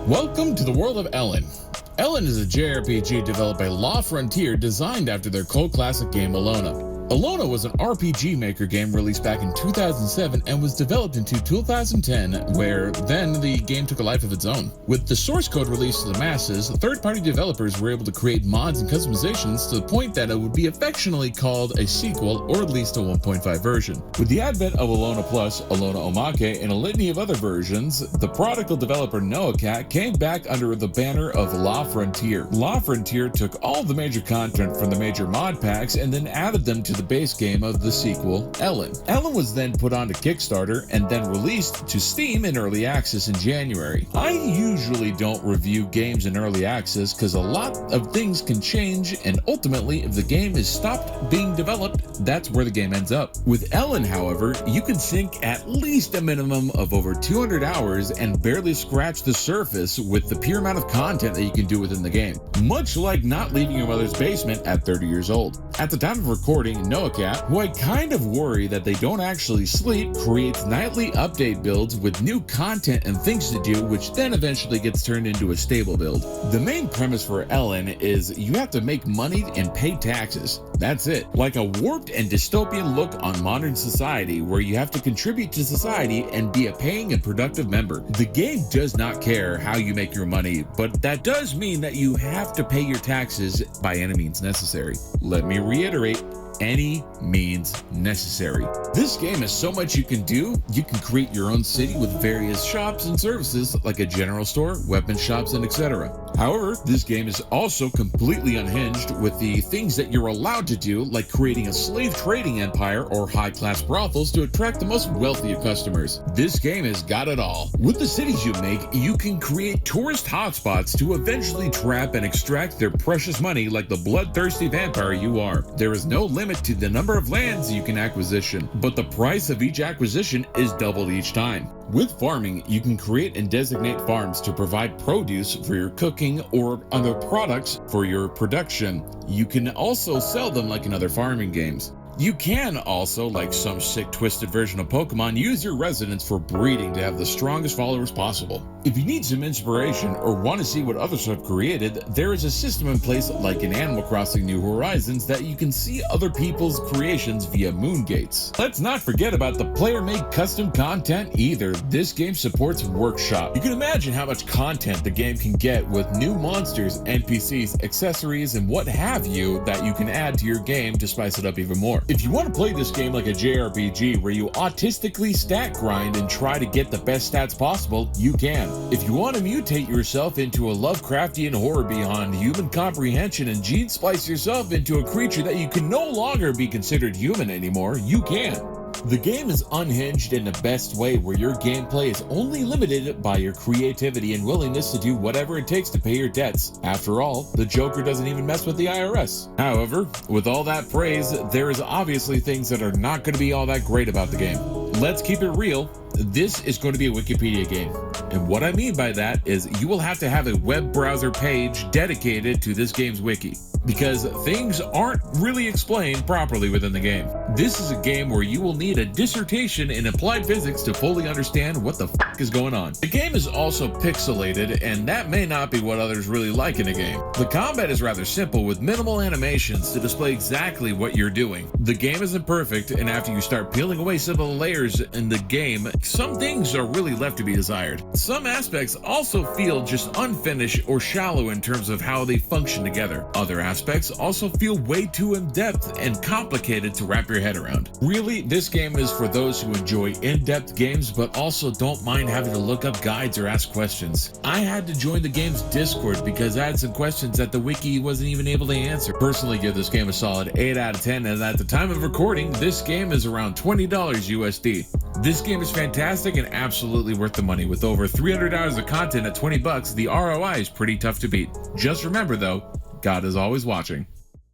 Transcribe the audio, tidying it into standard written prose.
Welcome to the world of Elin. Elin is a JRPG developed by La Frontier designed after their cult classic game Alona. Alona was an RPG Maker game released back in 2007 and was developed into 2010, where then the game took a life of its own. With the source code released to the masses, third-party developers were able to create mods and customizations to the point that it would be affectionately called a sequel, or at least a 1.5 version. With the advent of Alona Plus, Alona Omake, and a litany of other versions, the prodigal developer NoahCat came back under the banner of La Frontier. La Frontier took all the major content from the major mod packs and then added them to the base game of the sequel, Elin. Elin was then put onto Kickstarter and then released to Steam in early access in January. I usually don't review games in early access because a lot of things can change, and ultimately if the game is stopped being developed, that's where the game ends up. With Elin, however, you can sink at least a minimum of over 200 hours and barely scratch the surface with the pure amount of content that you can do within the game. Much like not leaving your mother's basement at 30 years old. At the time of recording, NoahCat, who I kind of worry that they don't actually sleep, creates nightly update builds with new content and things to do, which then eventually gets turned into a stable build. The main premise for Elin is you have to make money and pay taxes. That's it. Like a warped and dystopian look on modern society where you have to contribute to society and be a paying and productive member. The game does not care how you make your money, but that does mean that you have to pay your taxes by any means necessary. Let me reiterate, any means necessary. This game has so much you can do. You can create your own city with various shops and services like a general store, weapon shops, and etc. However, this game is also completely unhinged with the things that you're allowed to do, like creating a slave trading empire or high-class brothels to attract the most wealthy of customers. This game has got it all. With the cities you make, you can create tourist hotspots to eventually trap and extract their precious money like the bloodthirsty vampire you are. There is no limit to the number of lands you can acquisition, but the price of each acquisition is doubled each time. With farming, you can create and designate farms to provide produce for your cooking or other products for your production. You can also sell them like in other farming games. You can also, like some sick twisted version of Pokemon, use your residents for breeding to have the strongest followers possible. If you need some inspiration or want to see what others have created, there is a system in place like in Animal Crossing New Horizons that you can see other people's creations via moon gates. Let's not forget about the player-made custom content either. This game supports Workshop. You can imagine how much content the game can get with new monsters, NPCs, accessories, and what have you that you can add to your game to spice it up even more. If you want to play this game like a JRPG where you autistically stat grind and try to get the best stats possible, you can. If you want to mutate yourself into a Lovecraftian horror beyond human comprehension and gene splice yourself into a creature that you can no longer be considered human anymore, you can. The game is unhinged in the best way, where your gameplay is only limited by your creativity and willingness to do whatever it takes to pay your debts. After all, the Joker doesn't even mess with the IRS. However, with all that praise, there is obviously things that are not going to be all that great about the game. Let's keep it real. This is going to be a Wikipedia game. And what I mean by that is you will have to have a web browser page dedicated to this game's wiki, because things aren't really explained properly within the game. This is a game where you will need a dissertation in applied physics to fully understand what the f is going on. The game is also pixelated, and that may not be what others really like in a game. The combat is rather simple with minimal animations to display exactly what you're doing. The game isn't perfect, and after you start peeling away some of the layers in the game, some things are really left to be desired. Some aspects also feel just unfinished or shallow in terms of how they function together. Other aspects also feel way too in-depth and complicated to wrap your head around. Really, this game is for those who enjoy in-depth games but also don't mind having to look up guides or ask questions. I had to join the game's Discord because I had some questions that the wiki wasn't even able to answer. Personally, give this game a solid 8 out of 10, and at the time of recording, this game is around $20 USD. This game is fantastic and absolutely worth the money. With over 300 hours of content at $20, the ROI is pretty tough to beat. Just remember though, God is always watching.